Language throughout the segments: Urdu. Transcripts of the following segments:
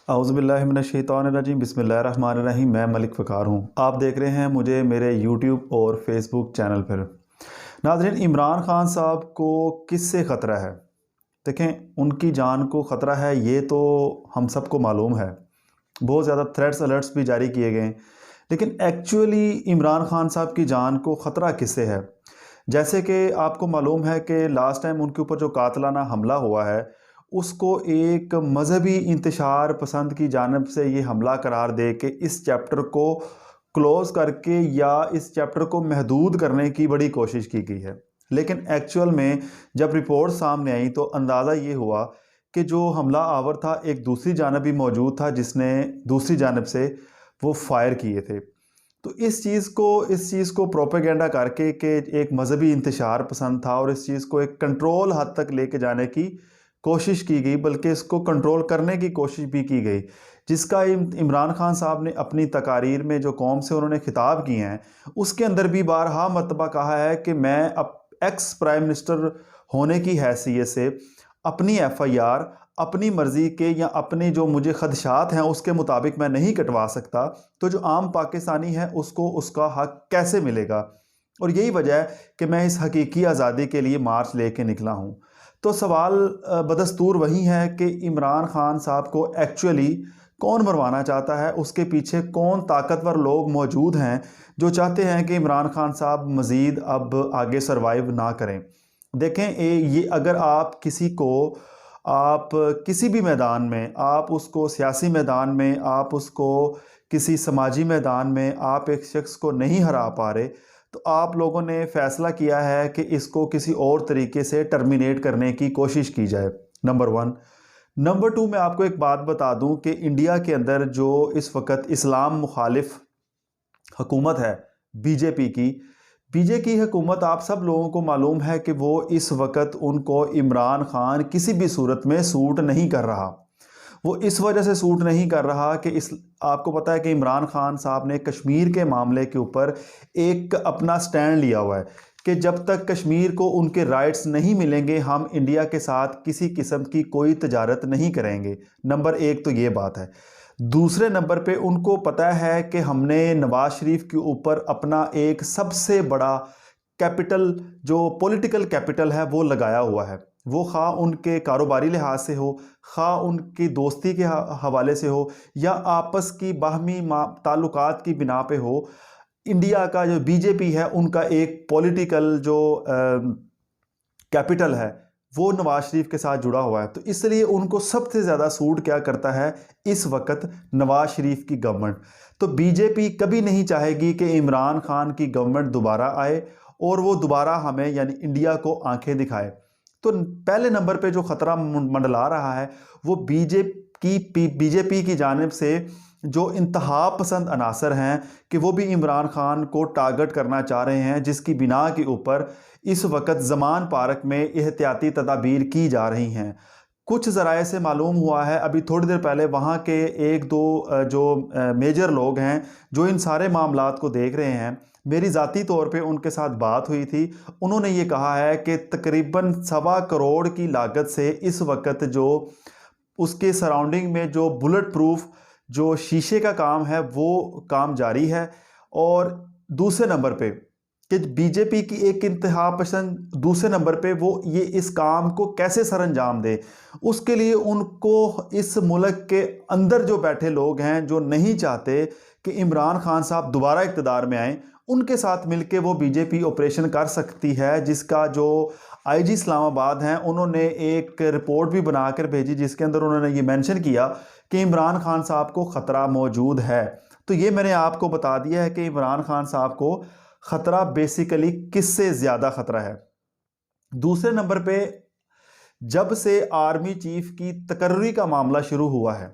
اعوذ باللہ من الشیطان الرجیم، بسم اللہ الرحمن الرحیم۔ میں ملک وقار ہوں، آپ دیکھ رہے ہیں مجھے میرے یوٹیوب اور فیس بک چینل پر۔ ناظرین، عمران خان صاحب کو کس سے خطرہ ہے؟ دیکھیں، ان کی جان کو خطرہ ہے یہ تو ہم سب کو معلوم ہے، بہت زیادہ تھریٹس الرٹس بھی جاری کیے گئے ہیں، لیکن ایکچولی عمران خان صاحب کی جان کو خطرہ کس سے ہے؟ جیسے کہ آپ کو معلوم ہے کہ لاسٹ ٹائم ان کے اوپر جو قاتلانہ حملہ ہوا ہے، اس کو ایک مذہبی انتشار پسند کی جانب سے یہ حملہ قرار دے کے اس چیپٹر کو کلوز کر کے یا اس چیپٹر کو محدود کرنے کی بڑی کوشش کی گئی ہے، لیکن ایکچول میں جب رپورٹ سامنے آئی تو اندازہ یہ ہوا کہ جو حملہ آور تھا ایک دوسری جانب بھی موجود تھا جس نے دوسری جانب سے وہ فائر کیے تھے۔ تو اس چیز کو پروپیگنڈا کر کے کہ ایک مذہبی انتشار پسند تھا اور اس چیز کو ایک کنٹرول حد تک لے کے جانے کی کوشش کی گئی، بلکہ اس کو کنٹرول کرنے کی کوشش بھی کی گئی، جس کا عمران خان صاحب نے اپنی تقاریر میں جو قوم سے انہوں نے خطاب کیے ہیں اس کے اندر بھی بارہا مرتبہ کہا ہے کہ میں ایکس پرائم منسٹر ہونے کی حیثیت سے اپنی ایف آئی آر اپنی مرضی کے یا اپنے جو مجھے خدشات ہیں اس کے مطابق میں نہیں کٹوا سکتا، تو جو عام پاکستانی ہے اس کو اس کا حق کیسے ملے گا؟ اور یہی وجہ ہے کہ میں اس حقیقی آزادی کے لیے مارچ لے کے نکلا ہوں۔ تو سوال بدستور وہی ہے کہ عمران خان صاحب کو ایکچولی کون مروانا چاہتا ہے، اس کے پیچھے کون طاقتور لوگ موجود ہیں جو چاہتے ہیں کہ عمران خان صاحب مزید اب آگے سروائیو نہ کریں۔ دیکھیں، یہ اگر آپ کسی بھی میدان میں، آپ اس کو سیاسی میدان میں، آپ اس کو کسی سماجی میدان میں آپ ایک شخص کو نہیں ہرا پا رہے تو آپ لوگوں نے فیصلہ کیا ہے کہ اس کو کسی اور طریقے سے ٹرمینیٹ کرنے کی کوشش کی جائے، نمبر 1۔ نمبر 2، میں آپ کو ایک بات بتا دوں کہ انڈیا کے اندر جو اس وقت اسلام مخالف حکومت ہے بی جے پی حکومت، آپ سب لوگوں کو معلوم ہے کہ وہ اس وقت ان کو عمران خان کسی بھی صورت میں سوٹ نہیں کر رہا۔ وہ اس وجہ سے سوٹ نہیں کر رہا کہ آپ کو پتہ ہے کہ عمران خان صاحب نے کشمیر کے معاملے کے اوپر ایک اپنا سٹینڈ لیا ہوا ہے کہ جب تک کشمیر کو ان کے رائٹس نہیں ملیں گے ہم انڈیا کے ساتھ کسی قسم کی کوئی تجارت نہیں کریں گے۔ نمبر 1 تو یہ بات ہے۔ دوسرے نمبر پہ ان کو پتہ ہے کہ ہم نے نواز شریف کے اوپر اپنا ایک سب سے بڑا کیپٹل، جو پولیٹیکل کیپٹل ہے، وہ لگایا ہوا ہے، وہ خواہ ان کے کاروباری لحاظ سے ہو، خواہ ان کی دوستی کے حوالے سے ہو، یا آپس کی باہمی تعلقات کی بنا پہ ہو۔ انڈیا کا جو بی جے پی ہے ان کا ایک پولیٹیکل جو کیپٹل ہے وہ نواز شریف کے ساتھ جڑا ہوا ہے، تو اس لیے ان کو سب سے زیادہ سوٹ کیا کرتا ہے اس وقت نواز شریف کی گورنمنٹ۔ تو بی جے پی کبھی نہیں چاہے گی کہ عمران خان کی گورنمنٹ دوبارہ آئے اور وہ دوبارہ ہمیں یعنی انڈیا کو آنکھیں دکھائے۔ تو پہلے نمبر پہ جو خطرہ منڈلا رہا ہے وہ بی جے پی کی جانب سے جو انتہا پسند عناصر ہیں کہ وہ بھی عمران خان کو ٹارگٹ کرنا چاہ رہے ہیں، جس کی بنا کے اوپر اس وقت زمان پارک میں احتیاطی تدابیر کی جا رہی ہیں۔ کچھ ذرائع سے معلوم ہوا ہے، ابھی تھوڑی دیر پہلے وہاں کے ایک دو جو میجر لوگ ہیں جو ان سارے معاملات کو دیکھ رہے ہیں، میری ذاتی طور پہ ان کے ساتھ بات ہوئی تھی، انہوں نے یہ کہا ہے کہ تقریباً 1.25 کروڑ کی لاگت سے اس وقت جو اس کے سراؤنڈنگ میں جو بلٹ پروف جو شیشے کا کام ہے وہ کام جاری ہے۔ اور دوسرے نمبر پہ کہ بی جے پی کی ایک انتہا پسند دوسرے نمبر پہ وہ یہ اس کام کو کیسے سر انجام دے، اس کے لیے ان کو اس ملک کے اندر جو بیٹھے لوگ ہیں جو نہیں چاہتے کہ عمران خان صاحب دوبارہ اقتدار میں آئیں، ان کے ساتھ مل کے وہ بی جے پی آپریشن کر سکتی ہے، جس کا جو آئی جی اسلام آباد ہیں انہوں نے ایک رپورٹ بھی بنا کر بھیجی جس کے اندر انہوں نے یہ مینشن کیا کہ عمران خان صاحب کو خطرہ موجود ہے۔ تو یہ میں نے آپ کو بتا دیا ہے کہ عمران خان صاحب کو خطرہ بیسیکلی کس سے زیادہ خطرہ ہے۔ دوسرے نمبر پہ جب سے آرمی چیف کی تقرری کا معاملہ شروع ہوا ہے،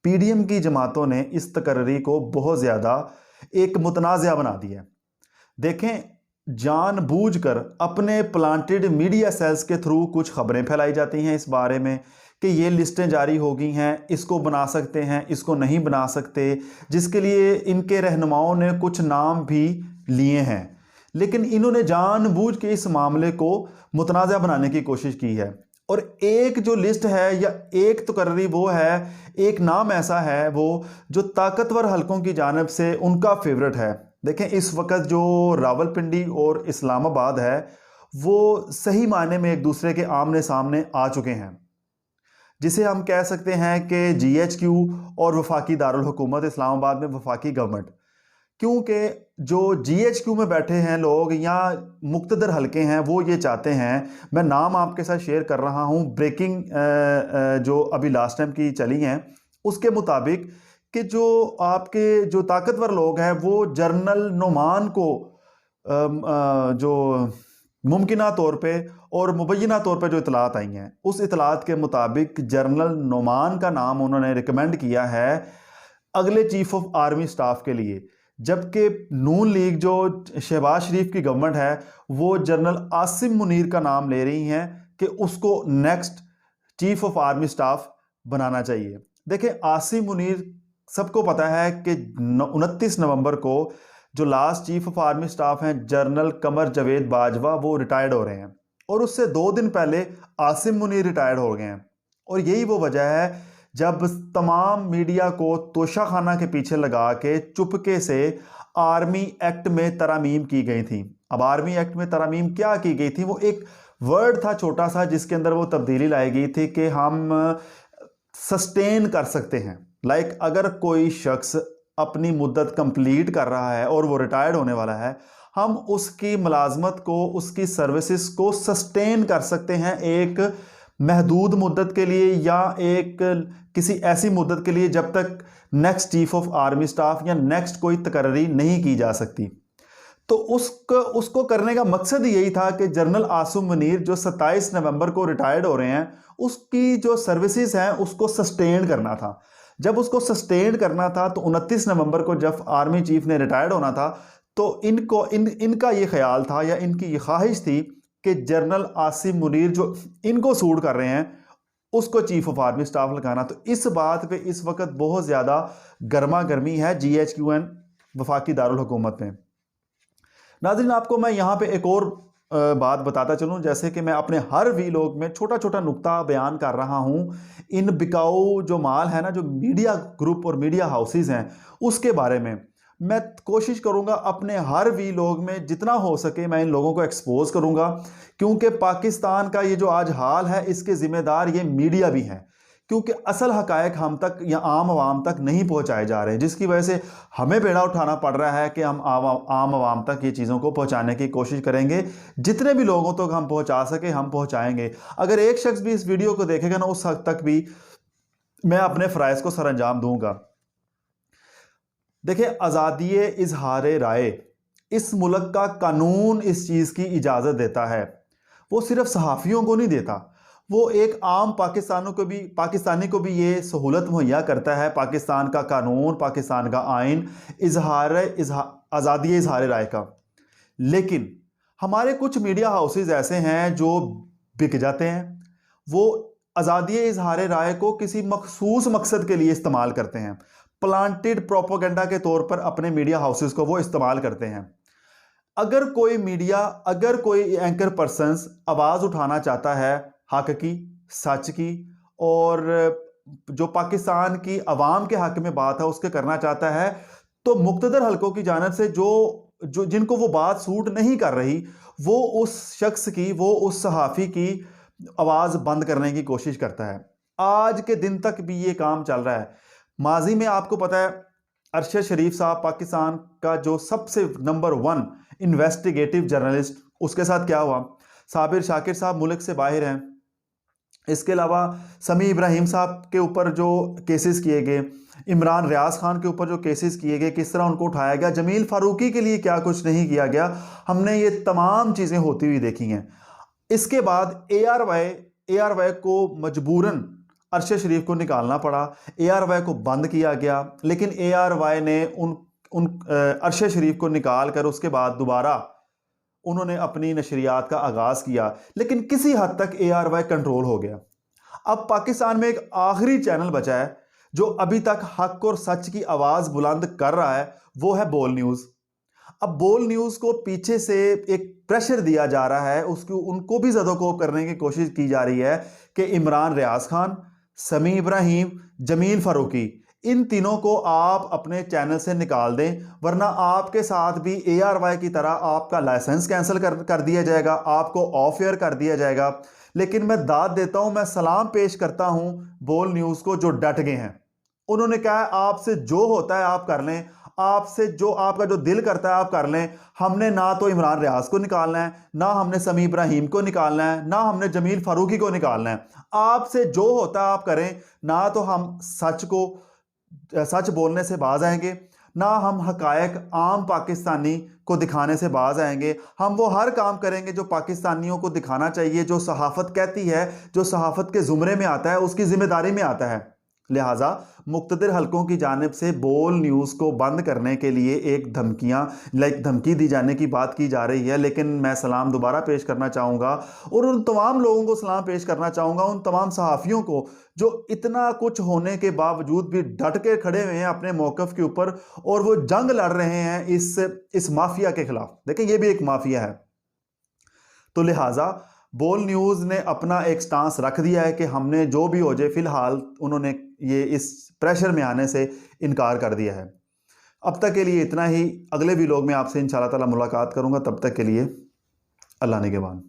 پی ڈی ایم کی جماعتوں نے اس تقرری کو بہت زیادہ ایک متنازع بنا دیا ہے۔ دیکھیں، جان بوجھ کر اپنے پلانٹڈ میڈیا سیلز کے تھرو کچھ خبریں پھیلائی جاتی ہیں اس بارے میں کہ یہ لسٹیں جاری ہو گئی ہیں، اس کو بنا سکتے ہیں، اس کو نہیں بنا سکتے، جس کے لیے ان کے رہنماؤں نے کچھ نام بھی لیے ہیں، لیکن انہوں نے جان بوجھ کے اس معاملے کو متنازع بنانے کی کوشش کی ہے۔ اور ایک جو لسٹ ہے یا ایک تقرری وہ ہے، ایک نام ایسا ہے وہ جو طاقتور حلقوں کی جانب سے ان کا فیورٹ ہے۔ دیکھیں اس وقت جو راولپنڈی اور اسلام آباد ہے وہ صحیح معنی میں ایک دوسرے کے آمنے سامنے آ چکے ہیں، جسے ہم کہہ سکتے ہیں کہ جی ایچ کیو اور وفاقی دارالحکومت اسلام آباد میں وفاقی گورنمنٹ، کیونکہ جو جی ایچ کیو میں بیٹھے ہیں لوگ یا مقتدر حلقے ہیں وہ یہ چاہتے ہیں، میں نام آپ کے ساتھ شیئر کر رہا ہوں، بریکنگ جو ابھی لاسٹ ٹائم کی چلی ہیں اس کے مطابق، کہ جو آپ کے جو طاقتور لوگ ہیں وہ جنرل نعمان کو جو ممکنہ طور پہ اور مبینہ طور پہ جو اطلاعات آئی ہیں اس اطلاعات کے مطابق جنرل نعمان کا نام انہوں نے ریکمینڈ کیا ہے اگلے چیف آف آرمی سٹاف کے لیے، جبکہ نون لیگ جو شہباز شریف کی گورنمنٹ ہے وہ جنرل عاصم منیر کا نام لے رہی ہیں کہ اس کو next chief of army staff بنانا چاہیے۔ دیکھیں عاصم منیر سب کو پتہ ہے کہ 29 نومبر کو جو last chief of army staff ہیں جنرل قمر جاوید باجوہ وہ ریٹائرڈ ہو رہے ہیں، اور اس سے 2 دن پہلے عاصم منیر ریٹائرڈ ہو گئے ہیں، اور یہی وہ وجہ ہے جب تمام میڈیا کو توشہ خانہ کے پیچھے لگا کے چپکے سے آرمی ایکٹ میں ترامیم کی گئی تھی۔ اب آرمی ایکٹ میں ترامیم کیا کی گئی تھی؟ وہ ایک ورڈ تھا چھوٹا سا جس کے اندر وہ تبدیلی لائی گئی تھی کہ ہم سسٹین کر سکتے ہیں، لائک اگر کوئی شخص اپنی مدت کمپلیٹ کر رہا ہے اور وہ ریٹائرڈ ہونے والا ہے، ہم اس کی ملازمت کو، اس کی سروسز کو سسٹین کر سکتے ہیں ایک محدود مدت کے لیے یا ایک کسی ایسی مدت کے لیے جب تک next chief of army staff یا نیکسٹ کوئی تقرری نہیں کی جا سکتی۔ تو اس کو کرنے کا مقصد یہی تھا کہ جنرل عاصم منیر جو 27 نومبر کو ریٹائرڈ ہو رہے ہیں اس کی جو سروسز ہیں اس کو سسٹین کرنا تھا۔ جب اس کو سسٹین کرنا تھا تو 29 نومبر کو جب آرمی چیف نے ریٹائرڈ ہونا تھا تو ان کا یہ خیال تھا یا ان کی یہ خواہش تھی کہ جنرل عاصم منیر جو ان کو سوٹ کر رہے ہیں اس کو چیف آف آرمی سٹاف لگانا۔ تو اس بات پہ اس وقت بہت زیادہ گرما گرمی ہے جی ایچ کیو این وفاقی دارالحکومت میں۔ ناظرین آپ کو میں یہاں پہ ایک اور بات بتاتا چلوں، جیسے کہ میں اپنے ہر ویلاگ میں چھوٹا چھوٹا نقطہ بیان کر رہا ہوں ان بکاؤ جو مال ہے نا، جو میڈیا گروپ اور میڈیا ہاؤسز ہیں اس کے بارے میں کوشش کروں گا اپنے ہر ویلاگ میں جتنا ہو سکے میں ان لوگوں کو ایکسپوز کروں گا، کیونکہ پاکستان کا یہ جو آج حال ہے اس کے ذمہ دار یہ میڈیا بھی ہیں، کیونکہ اصل حقائق ہم تک یا عام عوام تک نہیں پہنچائے جا رہے ہیں، جس کی وجہ سے ہمیں بیڑا اٹھانا پڑ رہا ہے کہ ہم عام عوام تک یہ چیزوں کو پہنچانے کی کوشش کریں گے، جتنے بھی لوگوں تک ہم پہنچا سکے ہم پہنچائیں گے۔ اگر ایک شخص بھی اس ویڈیو کو دیکھے گا نا اس حد تک بھی میں اپنے فرائض کو سر انجام دوں گا۔ دیکھیں آزادی اظہار رائے اس ملک کا قانون اس چیز کی اجازت دیتا ہے، وہ صرف صحافیوں کو نہیں دیتا، وہ ایک عام پاکستانی کو بھی یہ سہولت مہیا کرتا ہے۔ پاکستان کا قانون، پاکستان کا آئین آزادی اظہار رائے کا، لیکن ہمارے کچھ میڈیا ہاؤسز ایسے ہیں جو بک جاتے ہیں، وہ آزادی اظہار رائے کو کسی مخصوص مقصد کے لیے استعمال کرتے ہیں، پلانٹڈ پروپیگنڈا کے طور پر اپنے میڈیا ہاؤسز کو وہ استعمال کرتے ہیں۔ اگر کوئی اینکر پرسنز آواز اٹھانا چاہتا ہے حق کی، سچ کی، اور جو پاکستان کی عوام کے حق میں بات ہے اس کے کرنا چاہتا ہے، تو مقتدر حلقوں کی جانب سے جن کو وہ بات سوٹ نہیں کر رہی وہ اس شخص کی، وہ اس صحافی کی آواز بند کرنے کی کوشش کرتا ہے۔ آج کے دن تک بھی یہ کام چل رہا ہے۔ ماضی میں آپ کو پتہ ہے ارشد شریف صاحب پاکستان کا جو سب سے نمبر 1 انویسٹیگیٹو جرنلسٹ، اس کے ساتھ کیا ہوا؟ صابر شاکر صاحب ملک سے باہر ہیں، اس کے علاوہ سمیع ابراہیم صاحب کے اوپر جو کیسز کیے گئے، عمران ریاض خان کے اوپر جو کیسز کیے گئے، کس طرح ان کو اٹھایا گیا، جمیل فاروقی کے لیے کیا کچھ نہیں کیا گیا، ہم نے یہ تمام چیزیں ہوتی ہوئی دیکھی ہیں۔ اس کے بعد اے آر وائی کو مجبوراً ارشد شریف کو نکالنا پڑا، اے آر وائی کو بند کیا گیا، لیکن اے آر وائی نے ارشد شریف کو نکال کر اس کے بعد دوبارہ انہوں نے اپنی نشریات کا آغاز کیا، لیکن کسی حد تک اے آر وائی کنٹرول ہو گیا۔ اب پاکستان میں ایک آخری چینل بچا ہے جو ابھی تک حق اور سچ کی آواز بلند کر رہا ہے، وہ ہے بول نیوز۔ اب بول نیوز کو پیچھے سے ایک پریشر دیا جا رہا ہے، ان کو بھی زدوکوب کرنے کی کوشش کی جا رہی ہے کہ عمران ریاض خان، سمیع ابراہیم، جمیل فاروقی، ان تینوں کو آپ اپنے چینل سے نکال دیں، ورنہ آپ کے ساتھ بھی اے آر وائی کی طرح آپ کا لائسنس کینسل کر دیا جائے گا، آپ کو آف ایئر کر دیا جائے گا۔ لیکن میں داد دیتا ہوں، میں سلام پیش کرتا ہوں بول نیوز کو جو ڈٹ گئے ہیں۔ انہوں نے کہا آپ سے جو ہوتا ہے آپ کر لیں، آپ سے جو آپ کا جو دل کرتا ہے آپ کر لیں، ہم نے نہ تو عمران ریاض کو نکالنا ہے، نہ ہم نے سمیع ابراہیم کو نکالنا ہے، نہ ہم نے جمیل فاروقی کو نکالنا ہے۔ آپ سے جو ہوتا ہے آپ کریں، نہ تو ہم سچ بولنے سے باز آئیں گے، نہ ہم حقائق عام پاکستانی کو دکھانے سے باز آئیں گے۔ ہم وہ ہر کام کریں گے جو پاکستانیوں کو دکھانا چاہیے، جو صحافت کہتی ہے، جو صحافت کے زمرے میں آتا ہے، اس کی ذمہ داری میں آتا ہے۔ لہٰذا مقتدر حلقوں کی جانب سے بول نیوز کو بند کرنے کے لیے ایک دھمکی دی جانے کی بات کی جا رہی ہے، لیکن میں سلام دوبارہ پیش کرنا چاہوں گا، اور ان تمام لوگوں کو سلام پیش کرنا چاہوں گا، ان تمام صحافیوں کو جو اتنا کچھ ہونے کے باوجود بھی ڈٹ کے کھڑے ہوئے ہیں اپنے موقف کے اوپر، اور وہ جنگ لڑ رہے ہیں اس مافیا کے خلاف۔ دیکھیں یہ بھی ایک مافیا ہے۔ تو لہٰذا بول نیوز نے اپنا ایک سٹانس رکھ دیا ہے کہ ہم نے جو بھی ہو جائے، فی الحال انہوں نے یہ اس پریشر میں آنے سے انکار کر دیا ہے۔ اب تک کے لیے اتنا ہی، اگلے ویلاگ میں آپ سے انشاءاللہ تعالی ملاقات کروں گا، تب تک کے لیے اللہ نگہبان۔